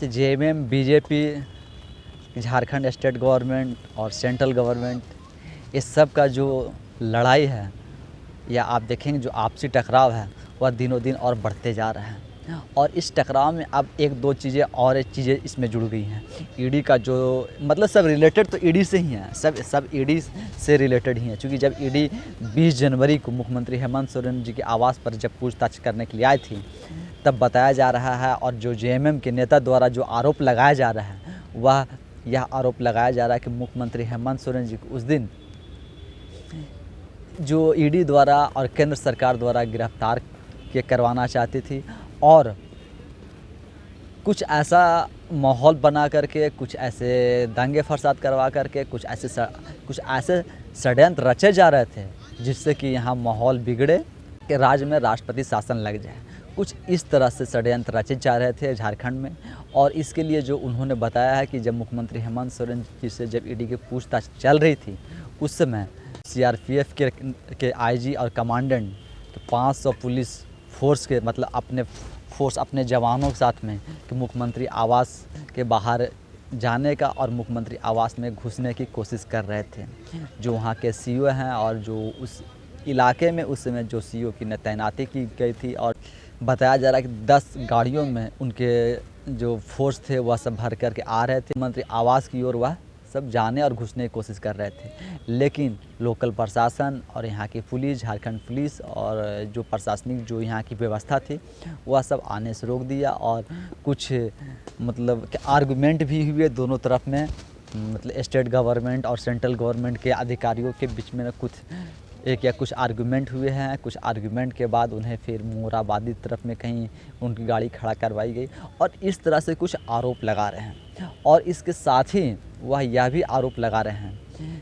JMM, BJP, Jharkhand state government और central government, इस सब का जो लड़ाई है या आप देखेंगे जो आपसी टकराव है वह दिनों दिन और बढ़ते जा रहा है। और इस टकराव में अब एक दो चीज़ें और एक चीज़ें इसमें जुड़ गई हैं। ईडी का जो मतलब सब रिलेटेड तो ईडी से ही हैं, सब ईडी से रिलेटेड ही हैं। क्योंकि जब ईडी 20 जनवरी को मुख्यमंत्री हेमंत सोरेन जी के आवास पर जब पूछताछ करने के लिए आई थी, तब बताया जा रहा है और जो जेएमएम के नेता द्वारा जो आरोप लगाया जा रहा है वह यह आरोप लगाया जा रहा है कि मुख्यमंत्री हेमंत सोरेन जी को उस दिन जो ईडी द्वारा और केंद्र सरकार द्वारा गिरफ्तार करवाना चाहती थी और कुछ ऐसा माहौल बना करके, कुछ ऐसे दंगे फसाद करवा करके, कुछ ऐसे षड्यंत्र रचे जा रहे थे जिससे कि यहाँ माहौल बिगड़े कि राज्य में राष्ट्रपति शासन लग जाए। कुछ इस तरह से षड्यंत्र रचे जा रहे थे झारखंड में। और इसके लिए जो उन्होंने बताया है कि जब मुख्यमंत्री हेमंत सोरेन जी से जब ईडी की पूछताछ चल रही थी उस समय सीआरपीएफ के आईजी और कमांडेंट 500 पुलिस फोर्स के मतलब अपने जवानों के साथ में कि मुख्यमंत्री आवास के बाहर जाने का और मुख्यमंत्री आवास में घुसने की कोशिश कर रहे थे। जो वहाँ के सीईओ हैं और जो उस इलाके में उस समय जो सीईओ की तैनाती की गई थी, और बताया जा रहा है कि 10 गाड़ियों में उनके जो फोर्स थे वह सब भर करके आ रहे थे मंत्री आवास की ओर, वह सब जाने और घुसने की कोशिश कर रहे थे। लेकिन लोकल प्रशासन और यहाँ की पुलिस, झारखंड पुलिस और जो प्रशासनिक जो यहाँ की व्यवस्था थी वह सब आने से रोक दिया। और कुछ मतलब कि आर्गूमेंट भी हुए दोनों तरफ में, मतलब स्टेट गवर्नमेंट और सेंट्रल गवर्नमेंट के अधिकारियों के बीच में कुछ एक या कुछ आर्गूमेंट हुए हैं। कुछ आर्गूमेंट के बाद उन्हें फिर मोराबादी तरफ में कहीं उनकी गाड़ी खड़ा करवाई गई और इस तरह से कुछ आरोप लगा रहे हैं। और इसके साथ ही वह यह भी आरोप लगा रहे हैं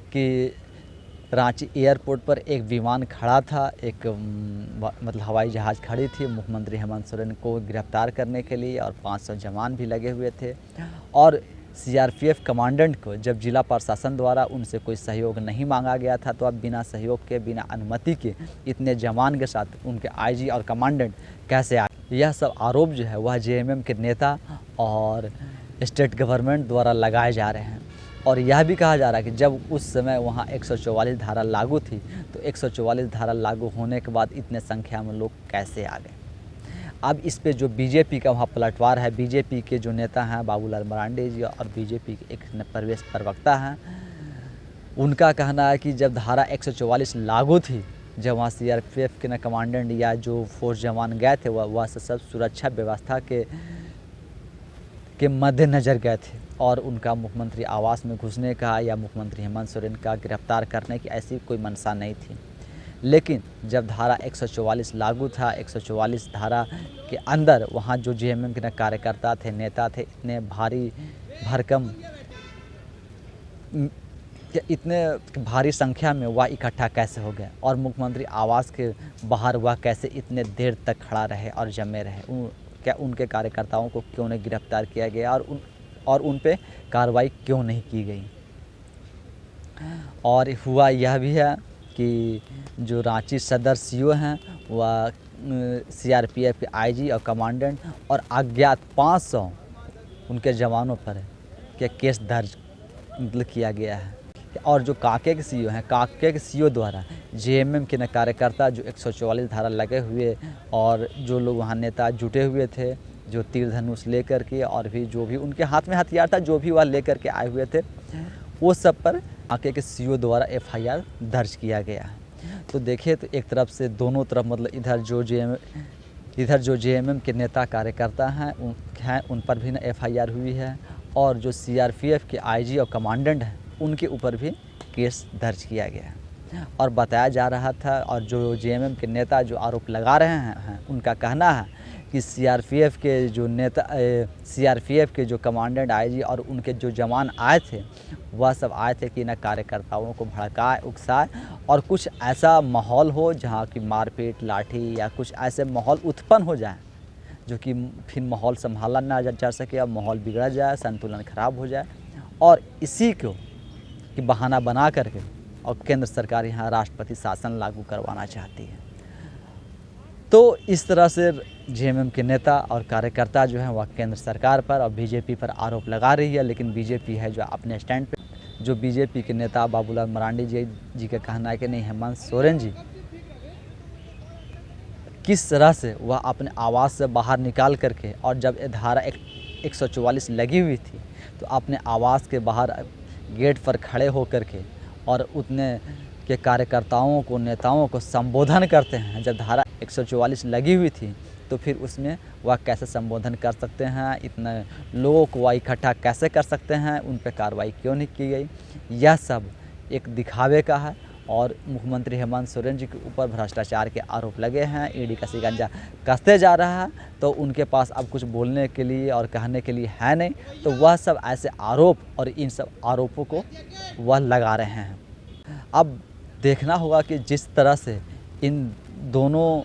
कि रांची एयरपोर्ट पर एक विमान खड़ा था, एक मतलब हवाई जहाज़ खड़ी थी मुख्यमंत्री हेमंत सोरेन को गिरफ्तार करने के लिए, और 500 जवान भी लगे हुए थे। और सीआरपीएफ कमांडेंट को जब जिला प्रशासन द्वारा उनसे कोई सहयोग नहीं मांगा गया था तो अब बिना सहयोग के, बिना अनुमति के इतने जवान के साथ उनके आईजी और कमांडेंट कैसे आए। यह सब आरोप जो है वह जेएमएम के नेता और स्टेट गवर्नमेंट द्वारा लगाए जा रहे हैं। और यह भी कहा जा रहा है कि जब उस समय वहाँ 144 धारा लागू थी तो 144 धारा लागू होने के बाद इतने संख्या में लोग कैसे आ गए। अब इस पे जो बीजेपी का वहाँ पलटवार है, बीजेपी के जो नेता हैं बाबूलाल मरांडी जी और बीजेपी के एक प्रवेश प्रवक्ता हैं, उनका कहना है कि जब धारा 144 लागू थी, जब वहाँ सीआरपीएफ के कमांडेंट या जो फोर्स जवान गए थे वह सब सुरक्षा व्यवस्था के मद्देनज़र गए थे और उनका मुख्यमंत्री आवास में घुसने का या मुख्यमंत्री हेमंत सोरेन का गिरफ्तार करने की ऐसी कोई मंशा नहीं थी। लेकिन जब धारा 144 लागू था, 144 धारा के अंदर वहाँ जो जेएमएम के कार्यकर्ता थे, नेता थे, इतने भारी भरकम इतने भारी संख्या में वह इकट्ठा कैसे हो गए और मुख्यमंत्री आवास के बाहर वह कैसे इतने देर तक खड़ा रहे और जमे रहे। क्या उनके कार्यकर्ताओं को क्यों नहीं गिरफ्तार किया गया और उन पे कार्रवाई क्यों नहीं की गई। और हुआ यह भी है कि जो रांची सदर सीईओ हैं वह सीआरपीएफ के आईजी और कमांडेंट और अज्ञात 500 उनके जवानों पर क्या केस दर्ज मतलब किया गया है। और जो कांके के सीईओ हैं, कांके के सीईओ द्वारा जेएमएम के कार्यकर्ता जो 144 धारा लगे हुए और जो लोग वहाँ नेता जुटे हुए थे जो तीर धनुष लेकर के और भी जो भी उनके हाथ में हथियार था जो भी वह लेकर के आए हुए थे, वो सब पर कांके के सीईओ द्वारा एफआईआर दर्ज किया गया है। तो देखिए तो एक तरफ से दोनों तरफ मतलब इधर जो जेएमएम के नेता कार्यकर्ता हैं उन पर भी एफआईआर हुई है और जो सीआरपीएफ के आईजी और कमांडेंट हैं उनके ऊपर भी केस दर्ज किया गया है। और बताया जा रहा था और जो जेएमएम के नेता जो आरोप लगा रहे हैं उनका कहना है कि सीआरपीएफ के जो नेता सीआरपीएफ के जो कमांडेंट आईजी और उनके जो जवान आए थे वह सब आए थे कि कार्यकर्ताओं को भड़काए, उकसाए और कुछ ऐसा माहौल हो जहाँ की मारपीट, लाठी या कुछ ऐसे माहौल उत्पन्न हो जाए जो कि फिर माहौल संभाला ना जा सके और माहौल बिगड़ जाए, संतुलन खराब हो जाए। और इसी को कि बहाना बना करके और केंद्र सरकार यहाँ राष्ट्रपति शासन लागू करवाना चाहती है। तो इस तरह से जेएमएम के नेता और कार्यकर्ता जो हैं वह केंद्र सरकार पर और बीजेपी पर आरोप लगा रही है, लेकिन बीजेपी है जो अपने स्टैंड पे। जो बीजेपी के नेता बाबूलाल मरांडी जी का कहना है कि नहीं, हेमंत सोरेन जी किस तरह से वह अपने आवाज़ से बाहर निकाल करके, और जब ये धारा 144 लगी हुई थी तो अपने आवाज़ के बाहर गेट पर खड़े होकर के और उतने के कार्यकर्ताओं को, नेताओं को संबोधन करते हैं। जब धारा 144 लगी हुई थी तो फिर उसमें वह कैसे संबोधन कर सकते हैं, इतने लोगों को वह इकट्ठा कैसे कर सकते हैं, उन पर कार्रवाई क्यों नहीं की गई। यह सब एक दिखावे का है और मुख्यमंत्री हेमंत सोरेन जी के ऊपर भ्रष्टाचार के आरोप लगे हैं। ईडी का शिकंजा कसते जा रहा है तो उनके पास अब कुछ बोलने के लिए और कहने के लिए है नहीं, तो वह सब ऐसे आरोप और इन सब आरोपों को वह लगा रहे हैं। अब देखना होगा कि जिस तरह से इन दोनों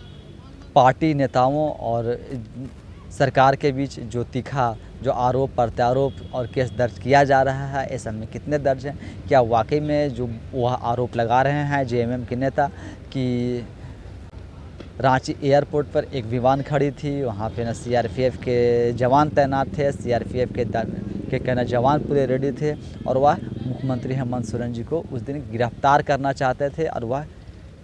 पार्टी नेताओं और सरकार के बीच जो तीखा जो आरोप प्रत्यारोप और केस दर्ज किया जा रहा है, इस सब में कितने दर्ज हैं, क्या वाकई में जो वह आरोप लगा रहे हैं जेएमएम के नेता कि रांची एयरपोर्ट पर एक विमान खड़ी थी, वहाँ पे ना सीआरपीएफ के जवान तैनात थे, सीआरपीएफ के कहना जवान पूरे रेडी थे और वह मुख्यमंत्री हेमंत सोरेन जी को उस दिन गिरफ्तार करना चाहते थे और वह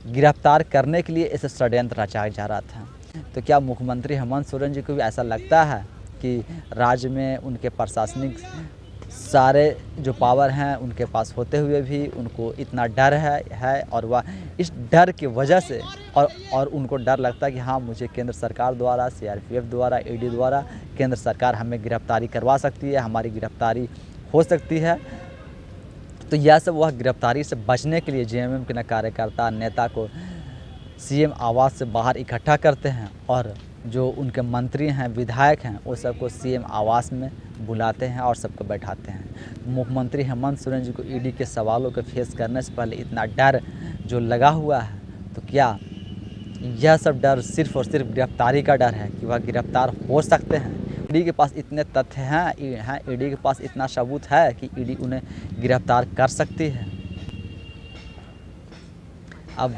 गिरफ्तार करने के लिए ऐसे षड्यंत्र रचाया जा रहा था। तो क्या मुख्यमंत्री हेमंत सोरेन जी को भी ऐसा लगता है कि राज्य में उनके प्रशासनिक सारे जो पावर हैं उनके पास होते हुए भी उनको इतना डर है और वह इस डर की वजह से और उनको डर लगता है कि हाँ, मुझे केंद्र सरकार द्वारा, सीआरपीएफ द्वारा, ईडी द्वारा केंद्र सरकार हमें गिरफ्तारी करवा सकती है, हमारी गिरफ्तारी हो सकती है। तो यह सब वह गिरफ्तारी से बचने के लिए जेएमएम के कार्यकर्ता नेता को सीएम आवास से बाहर इकट्ठा करते हैं और जो उनके मंत्री हैं, विधायक हैं, वो सबको सीएम आवास में बुलाते हैं और सबको बैठाते हैं। मुख्यमंत्री हेमंत सोरेन जी को ईडी के सवालों को फेस करने से पहले इतना डर जो लगा हुआ है, तो क्या यह सब डर सिर्फ और सिर्फ गिरफ्तारी का डर है कि वह गिरफ्तार हो सकते हैं? ईडी के पास इतने तथ्य हैं, ईडी के पास इतना सबूत है कि ईडी उन्हें गिरफ्तार कर सकती है। अब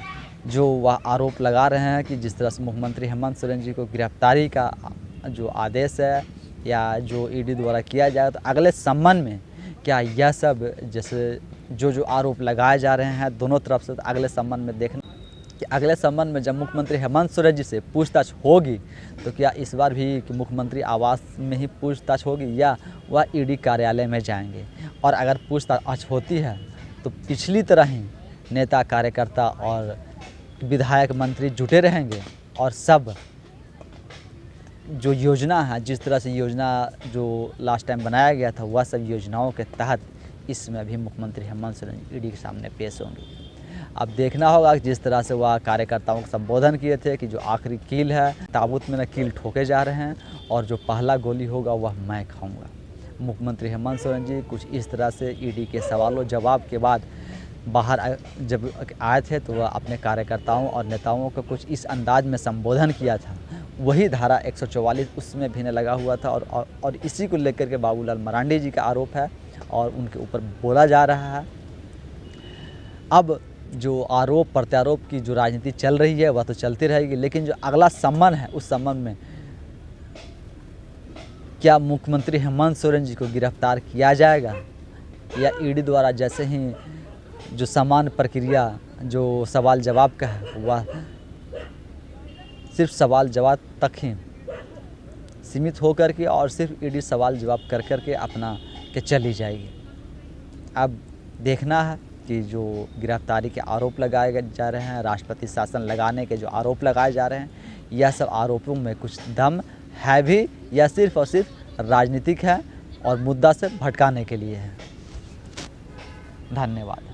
जो वह आरोप लगा रहे हैं कि जिस तरह से मुख्यमंत्री हेमंत सोरेन जी को गिरफ्तारी का जो आदेश है या जो ईडी द्वारा किया जाए, तो अगले सम्मन में क्या यह सब जैसे जो आरोप लगाए जा रहे हैं दोनों तरफ से, तो अगले सम्मन में देखना कि अगले सम्मन में जब मुख्यमंत्री हेमंत सोरेन जी से पूछताछ होगी तो क्या इस बार भी कि मुख्यमंत्री आवास में ही पूछताछ होगी या वह ईडी कार्यालय में जाएंगे। और अगर पूछताछ होती है तो पिछली तरह ही नेता, कार्यकर्ता और विधायक, मंत्री जुटे रहेंगे और सब जो योजना है, जिस तरह से योजना जो लास्ट टाइम बनाया गया था, वह सब योजनाओं के तहत इसमें भी मुख्यमंत्री हेमंत सोरेन ईडी के सामने पेश होंगे। अब देखना होगा कि जिस तरह से वह कार्यकर्ताओं को संबोधन किए थे कि जो आखिरी कील है, ताबूत में न कील ठोके जा रहे हैं और जो पहला गोली होगा वह मैं खाऊंगा। मुख्यमंत्री हेमंत सोरेन जी कुछ इस तरह से ईडी के सवालों जवाब के बाद बाहर जब आए थे तो वह अपने कार्यकर्ताओं और नेताओं को कुछ इस अंदाज में संबोधन किया था। वही धारा 144 उसमें भी लगा हुआ था और इसी को लेकर के बाबूलाल मरांडी जी का आरोप है और उनके ऊपर बोला जा रहा है। अब जो आरोप प्रत्यारोप की जो राजनीति चल रही है वह तो चलती रहेगी, लेकिन जो अगला सम्मन है उस सम्मन में क्या मुख्यमंत्री हेमंत सोरेन जी को गिरफ्तार किया जाएगा या ईडी द्वारा जैसे ही जो समान प्रक्रिया जो सवाल जवाब का है वह सिर्फ सवाल जवाब तक ही सीमित होकर के और सिर्फ ईडी सवाल जवाब कर के अपना के चली जाएगी। अब देखना है कि जो गिरफ्तारी के आरोप लगाए जा रहे हैं, राष्ट्रपति शासन लगाने के जो आरोप लगाए जा रहे हैं, यह सब आरोपों में कुछ दम है भी या सिर्फ और सिर्फ राजनीतिक है और मुद्दा से भटकाने के लिए है। धन्यवाद।